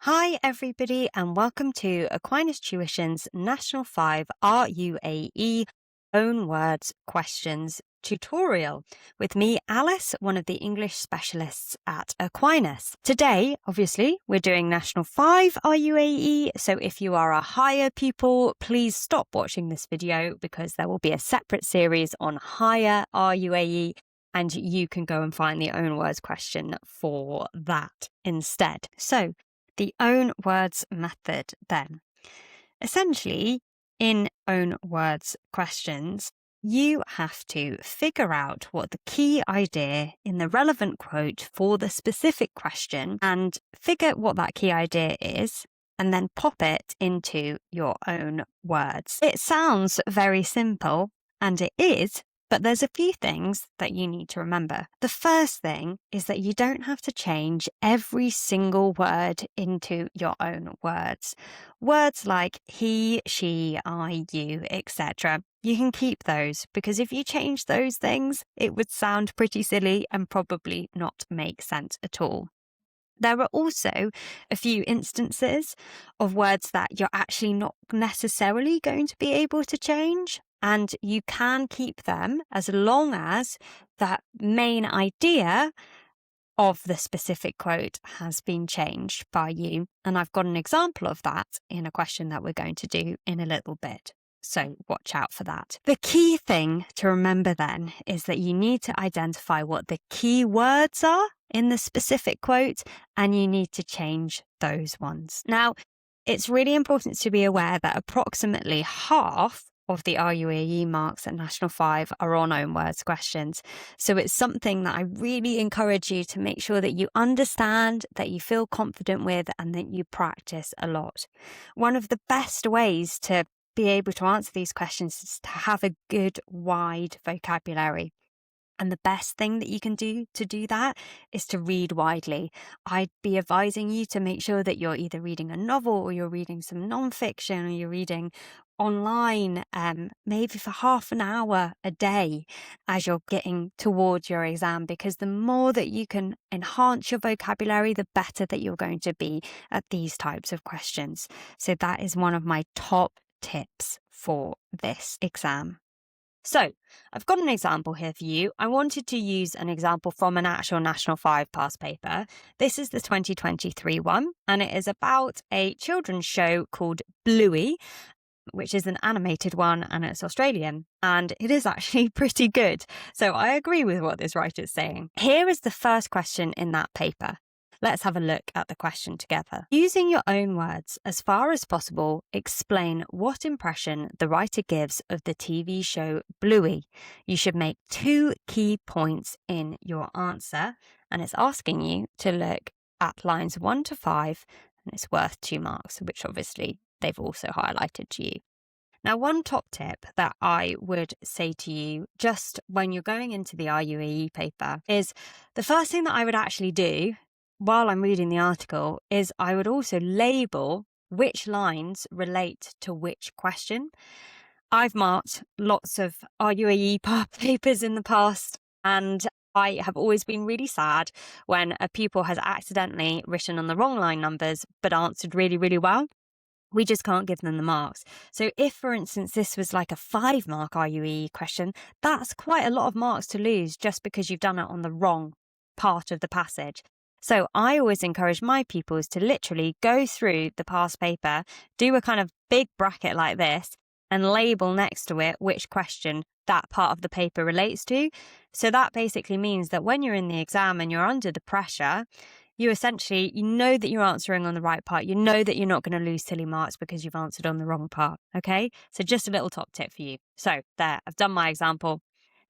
Hi everybody and welcome to Aquinas Tuition's National 5 RUAE Own Words Questions tutorial with me, Alice, one of the English specialists at Aquinas. Today, obviously, we're doing National 5 RUAE, so if you are a higher pupil, please stop watching this video because there will be a separate series on higher RUAE and you can go and find the own words question for that instead. So, the own words method then. Essentially, in own words questions, you have to figure out what the key idea in the relevant quote for the specific question and figure what that key idea is and then pop it into your own words. It sounds very simple, and it is, but there's a few things that you need to remember. The first thing is that you don't have to change every single word into your own words. Words like he, she, I, you, etc. You can keep those because if you change those things, it would sound pretty silly and probably not make sense at all. There are also a few instances of words that you're actually not necessarily going to be able to change, and you can keep them as long as that main idea of the specific quote has been changed by you. And I've got an example of that in a question that we're going to do in a little bit. So watch out for that. The key thing to remember then is that you need to identify what the key words are in the specific quote, and you need to change those ones. Now, it's really important to be aware that approximately half of the RUAE marks at National 5 are on own words questions. So it's something that I really encourage you to make sure that you understand, that you feel confident with, and that you practice a lot. One of the best ways to be able to answer these questions is to have a good, wide vocabulary. And the best thing that you can do to do that is to read widely. I'd be advising you to make sure that you're either reading a novel or you're reading some non-fiction or you're reading online, maybe for half an hour a day as you're getting towards your exam, because the more that you can enhance your vocabulary, the better that you're going to be at these types of questions. So that is one of my top tips for this exam. So, I've got an example here for you. I wanted to use an example from an actual National 5 past paper. This is the 2023 one, and it is about a children's show called Bluey, which is an animated one, and it's Australian, and it is actually pretty good. So I agree with what this writer is saying. Here is the first question in that paper. Let's have a look at the question together. Using your own words, as far as possible, explain what impression the writer gives of the TV show Bluey. You should make 2 key points in your answer, and it's asking you to look at lines 1 to 5, and it's worth 2 marks, which obviously they've also highlighted to you. Now, one top tip that I would say to you just when you're going into the RUAE paper is the first thing that I would actually do while I'm reading the article is I would also label which lines relate to which question. I've marked lots of RUAE papers in the past, and I have always been really sad when a pupil has accidentally written on the wrong line numbers but answered really, really well. We just can't give them the marks. So if, for instance, this was like a 5-mark RUAE question, that's quite a lot of marks to lose just because you've done it on the wrong part of the passage. So I always encourage my pupils to literally go through the past paper, do a kind of big bracket like this, and label next to it which question that part of the paper relates to. So that basically means that when you're in the exam and you're under the pressure, you know that you're answering on the right part. You know that you're not going to lose silly marks because you've answered on the wrong part. Okay, so just a little top tip for you. So there, I've done my example.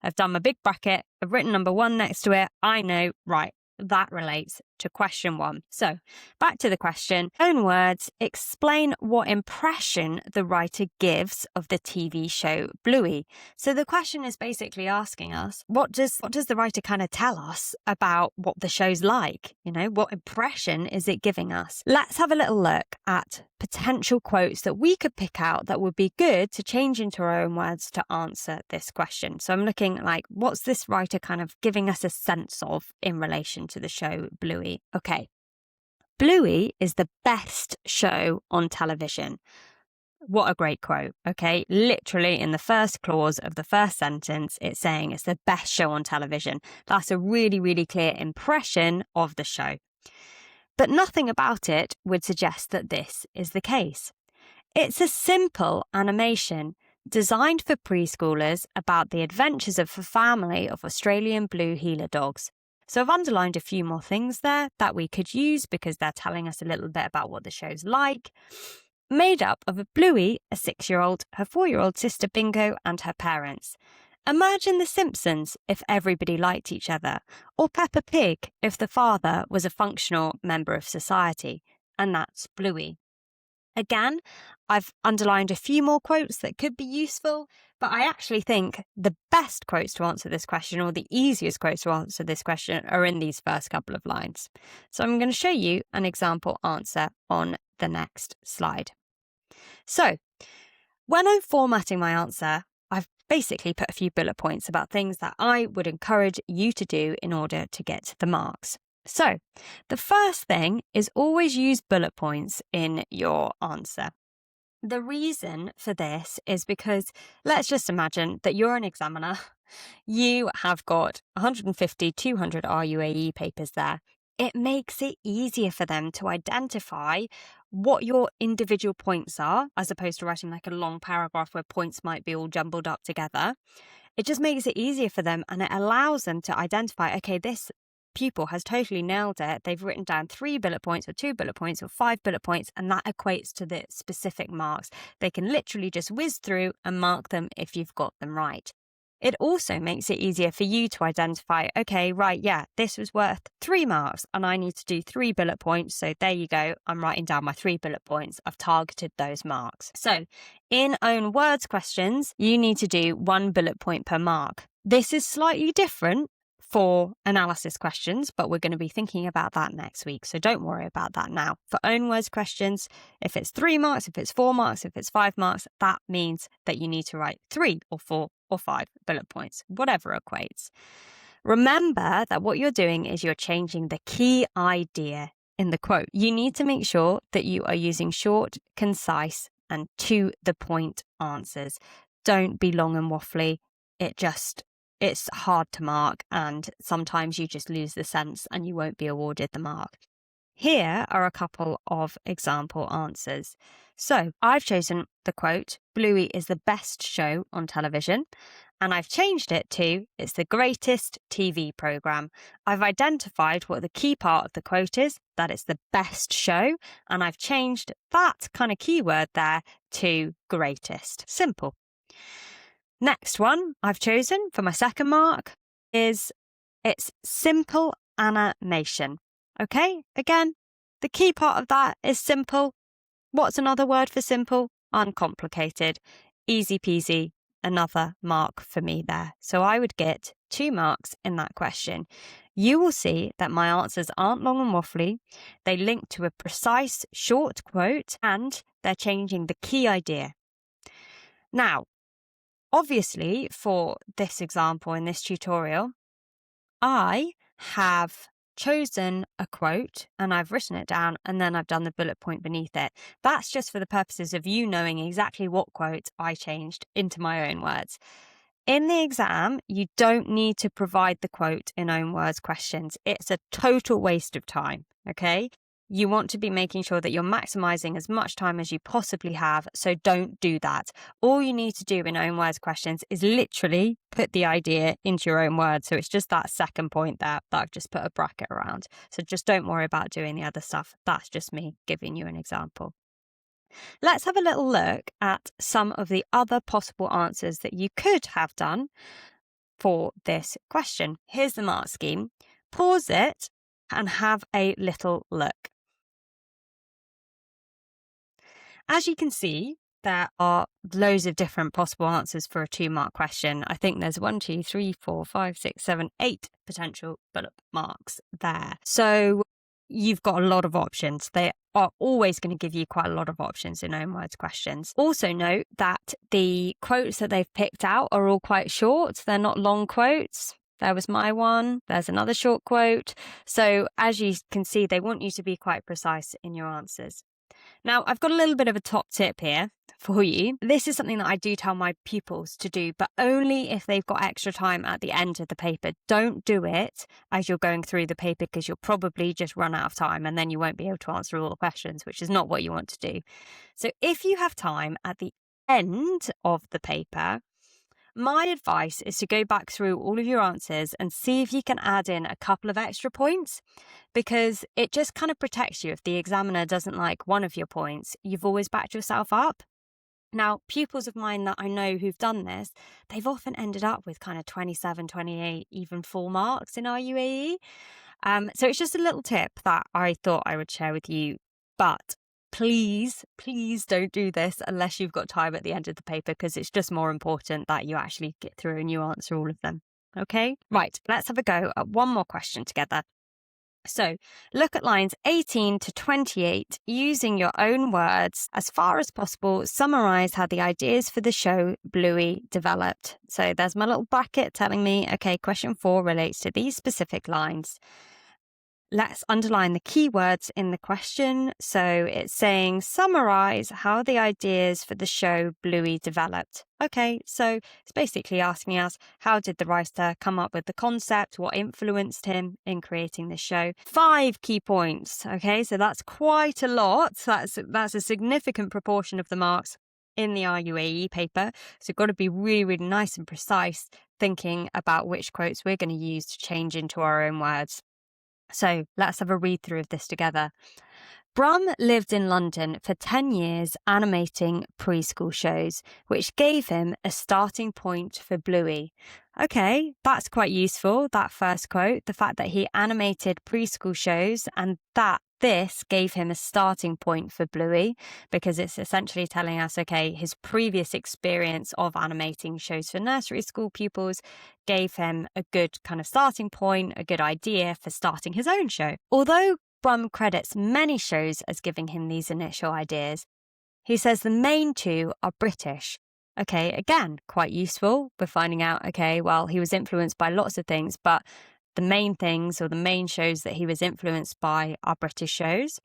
I've done my big bracket. I've written number 1 next to it. I know, right, that relates to question 1. So back to the question. Own words, explain what impression the writer gives of the TV show Bluey. So the question is basically asking us, what does the writer kind of tell us about what the show's like? You know, what impression is it giving us? Let's have a little look at potential quotes that we could pick out that would be good to change into our own words to answer this question. So I'm looking at like, what's this writer kind of giving us a sense of in relation to the show Bluey? Okay, Bluey is the best show on television. What a great quote, okay? Literally in the first clause of the first sentence, it's saying it's the best show on television. That's a really, really clear impression of the show. But nothing about it would suggest that this is the case. It's a simple animation designed for preschoolers about the adventures of a family of Australian blue heeler dogs. So I've underlined a few more things there that we could use because they're telling us a little bit about what the show's like. Made up of a Bluey, a 6-year-old, her 4-year-old sister Bingo, and her parents. Imagine The Simpsons if everybody liked each other, or Peppa Pig if the father was a functional member of society, and that's Bluey. Again, I've underlined a few more quotes that could be useful, but I actually think the best quotes to answer this question, or the easiest quotes to answer this question, are in these first couple of lines. So I'm going to show you an example answer on the next slide. So, when I'm formatting my answer, I've basically put a few bullet points about things that I would encourage you to do in order to get the marks. So, the first thing is always use bullet points in your answer. The reason for this is because let's just imagine that you're an examiner. You have got 150, 200 RUAE papers there. It makes it easier for them to identify what your individual points are, as opposed to writing like a long paragraph where points might be all jumbled up together. It just makes it easier for them, and it allows them to identify, okay, this pupil has totally nailed it. They've written down 3 bullet points or 2 bullet points or 5 bullet points, and that equates to the specific marks. They can literally just whiz through and mark them if you've got them right. It also makes it easier for you to identify, okay, right, yeah, this was worth 3 marks and I need to do 3 bullet points. So there you go. I'm writing down my 3 bullet points. I've targeted those marks. So in own words questions, you need to do 1 bullet point per mark. This is slightly different for analysis questions, but we're going to be thinking about that next week. So don't worry about that now. For own words questions, if it's 3 marks, if it's 4 marks, if it's 5 marks, that means that you need to write 3 or 4 or 5 bullet points, whatever equates. Remember that what you're doing is you're changing the key idea in the quote. You need to make sure that you are using short, concise, and to the point answers. Don't be long and waffly. It's hard to mark, and sometimes you just lose the sense and you won't be awarded the mark. Here are a couple of example answers. So I've chosen the quote, Bluey is the best show on television, and I've changed it to, it's the greatest TV programme. I've identified what the key part of the quote is, that it's the best show, and I've changed that kind of keyword there to greatest. Simple. Next one I've chosen for my second mark is it's simple animation. Okay, again, the key part of that is simple. What's another word for simple? Uncomplicated. Easy peasy, another mark for me there. So I would get 2 marks in that question. You will see that my answers aren't long and waffly. They link to a precise short quote and they're changing the key idea. Now, obviously, for this example in this tutorial, I have chosen a quote and I've written it down and then I've done the bullet point beneath it. That's just for the purposes of you knowing exactly what quote I changed into my own words. In the exam, you don't need to provide the quote in own words questions. It's a total waste of time, okay? You want to be making sure that you're maximizing as much time as you possibly have, so don't do that. All you need to do in own words questions is literally put the idea into your own words. So it's just that second point there that I've just put a bracket around. So just don't worry about doing the other stuff. That's just me giving you an example. Let's have a little look at some of the other possible answers that you could have done for this question. Here's the mark scheme. Pause it and have a little look. As you can see, there are loads of different possible answers for a 2-mark question. I think there's 1, 2, 3, 4, 5, 6, 7, 8 potential bullet marks there. So you've got a lot of options. They are always going to give you quite a lot of options in own words questions. Also note that the quotes that they've picked out are all quite short. They're not long quotes. There was my one. There's another short quote. So as you can see, they want you to be quite precise in your answers. Now, I've got a little bit of a top tip here for you. This is something that I do tell my pupils to do, but only if they've got extra time at the end of the paper. Don't do it as you're going through the paper because you'll probably just run out of time and then you won't be able to answer all the questions, which is not what you want to do. So if you have time at the end of the paper, my advice is to go back through all of your answers and see if you can add in a couple of extra points, because it just kind of protects you. If the examiner doesn't like one of your points, you've always backed yourself up. Now, pupils of mine that I know who've done this, they've often ended up with kind of 27, 28, even full marks in RUAE. So it's just a little tip that I thought I would share with you. But please don't do this unless you've got time at the end of the paper, because it's just more important that you actually get through and you answer all of them. Okay, right, let's have a go at one more question together. So look at lines 18 to 28 using your own words. As far as possible, summarise how the ideas for the show Bluey developed. So there's my little bracket telling me, okay, question 4 relates to these specific lines. Let's underline the keywords in the question. So it's saying, summarise how the ideas for the show Bluey developed. Okay, so it's basically asking us, how did the writer come up with the concept? What influenced him in creating the show? 5 key points. Okay, so that's quite a lot. That's a significant proportion of the marks in the RUAE paper. So you've got to be really, really nice and precise thinking about which quotes we're going to use to change into our own words. So let's have a read through of this together. Brum lived in London for 10 years animating preschool shows, which gave him a starting point for Bluey. Okay, that's quite useful, that first quote, the fact that he animated preschool shows and that this gave him a starting point for Bluey, because it's essentially telling us, okay, his previous experience of animating shows for nursery school pupils gave him a good kind of starting point, a good idea for starting his own show. Although Brum credits many shows as giving him these initial ideas, he says the main 2 are British. Okay, again, quite useful. We're finding out, okay, well, he was influenced by lots of things, but the main things or the main shows that he was influenced by are British shows.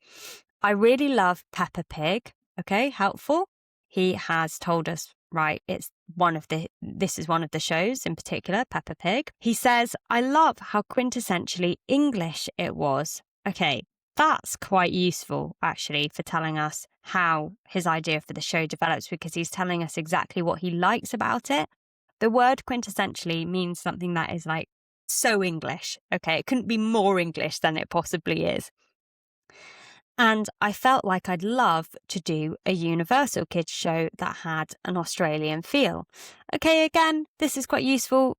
I really love Peppa Pig. Okay, helpful. He has told us, right, this is one of the shows in particular, Peppa Pig. He says, I love how quintessentially English it was. Okay, that's quite useful actually for telling us how his idea for the show develops, because he's telling us exactly what he likes about it. The word quintessentially means something that is like so English. Okay, it couldn't be more English than it possibly is. And I felt like I'd love to do a Universal Kids show that had an Australian feel. Okay, again, this is quite useful.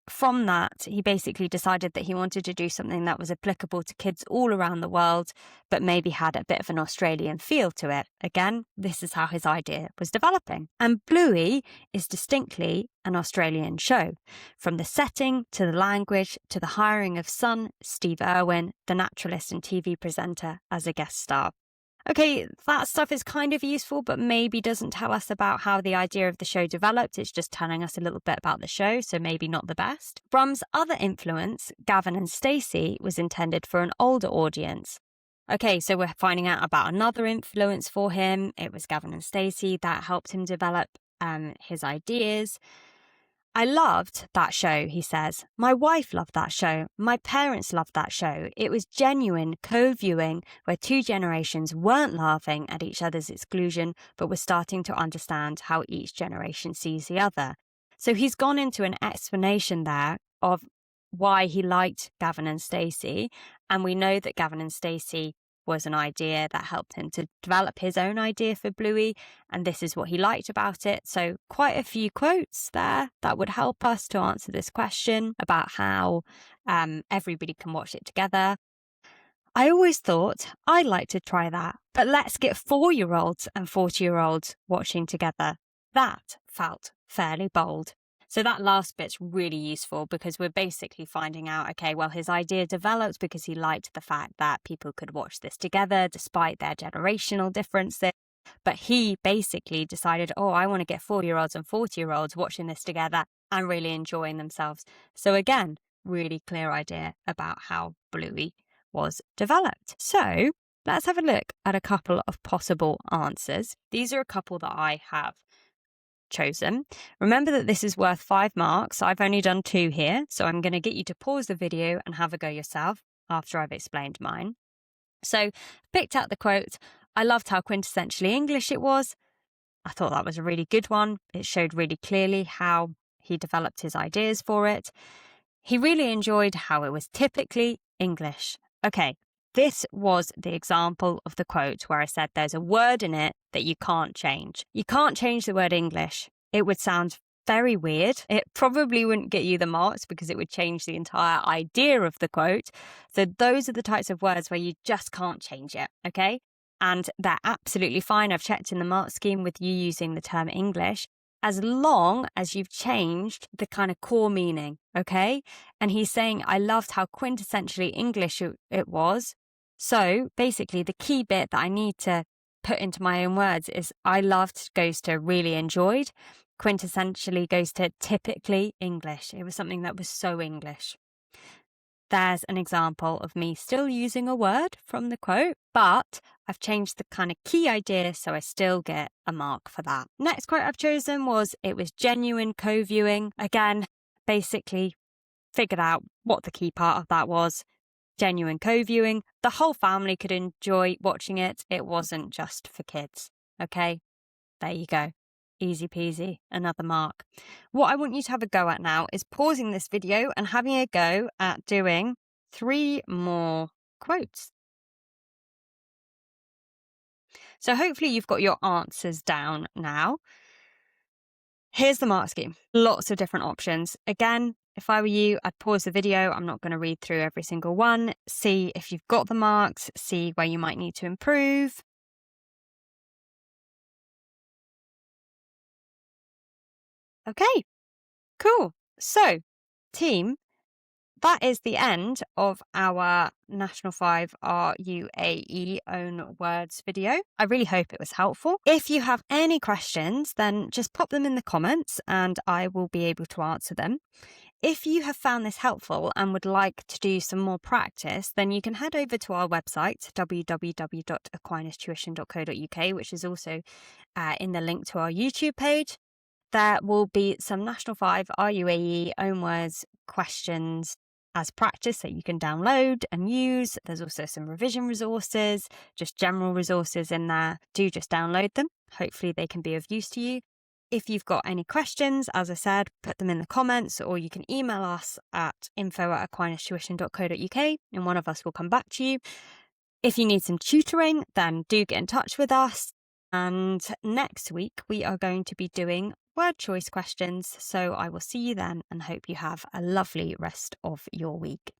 From that, he basically decided that he wanted to do something that was applicable to kids all around the world, but maybe had a bit of an Australian feel to it. Again, this is how his idea was developing. And Bluey is distinctly an Australian show, from the setting to the language to the hiring of son Steve Irwin, the naturalist and TV presenter, as a guest star. Okay, that stuff is kind of useful, but maybe doesn't tell us about how the idea of the show developed. It's just telling us a little bit about the show, so maybe not the best. Brum's other influence, Gavin and Stacey, was intended for an older audience. Okay, so we're finding out about another influence for him. It was Gavin and Stacey that helped him develop his ideas. I loved that show, he says. My wife loved that show. My parents loved that show. It was genuine co-viewing where 2 generations weren't laughing at each other's exclusion, but were starting to understand how each generation sees the other. So he's gone into an explanation there of why he liked Gavin and Stacey. And we know that Gavin and Stacey was an idea that helped him to develop his own idea for Bluey, and this is what he liked about it. So quite a few quotes there that would help us to answer this question about how everybody can watch it together. I always thought I'd like to try that, but let's get 4-year-olds and 40-year-olds watching together. That felt fairly bold. So that last bit's really useful because we're basically finding out, okay, well, his idea developed because he liked the fact that people could watch this together despite their generational differences. But he basically decided, oh, I want to get 4-year-olds and 40-year-olds watching this together and really enjoying themselves. So again, really clear idea about how Bluey was developed. So let's have a look at a couple of possible answers. These are a couple that I have chosen. Remember that this is worth 5 marks. I've only done 2 here, so I'm going to get you to pause the video and have a go yourself after I've explained mine. So, picked out the quote, "I loved how quintessentially English it was." I thought that was a really good one. It showed really clearly how he developed his ideas for it. He really enjoyed how it was typically English. Okay, this was the example of the quote where I said there's a word in it that you can't change. You can't change the word English. It would sound very weird. It probably wouldn't get you the marks because it would change the entire idea of the quote. So those are the types of words where you just can't change it, okay? And they're absolutely fine. I've checked in the mark scheme with you using the term English, as long as you've changed the kind of core meaning, okay? And he's saying, I loved how quintessentially English it was. So basically, the key bit that I need to put into my own words is I loved goes to really enjoyed. Quintessentially goes to typically English. It was something that was so English. There's an example of me still using a word from the quote, but I've changed the kind of key idea, so I still get a mark for that. Next quote I've chosen was, "It was genuine co-viewing." Again, basically figured out what the key part of that was. Genuine co-viewing. The whole family could enjoy watching it. It wasn't just for kids. Okay, there you go. Easy peasy, another mark. What I want you to have a go at now is pausing this video and having a go at doing 3 more quotes. So hopefully you've got your answers down now. Here's the mark scheme. Lots of different options. Again, if I were you, I'd pause the video. I'm not going to read through every single one. See if you've got the marks, see where you might need to improve. Okay, cool. So, team, that is the end of our National 5 RUAE Own Words video. I really hope it was helpful. If you have any questions, then just pop them in the comments and I will be able to answer them. If you have found this helpful and would like to do some more practice, then you can head over to our website, www.aquinas.tuition.co.uk, which is also in the link to our YouTube page. There will be some National 5 RUAE Own Words questions as practice that you can download and use. There's also some revision resources, just general resources in there. Do just download them. Hopefully they can be of use to you. If you've got any questions, as I said, put them in the comments, or you can email us at info@aquinas.tuition.co.uk and one of us will come back to you. If you need some tutoring, then do get in touch with us. And next week we are going to be doing word choice questions. So I will see you then and hope you have a lovely rest of your week.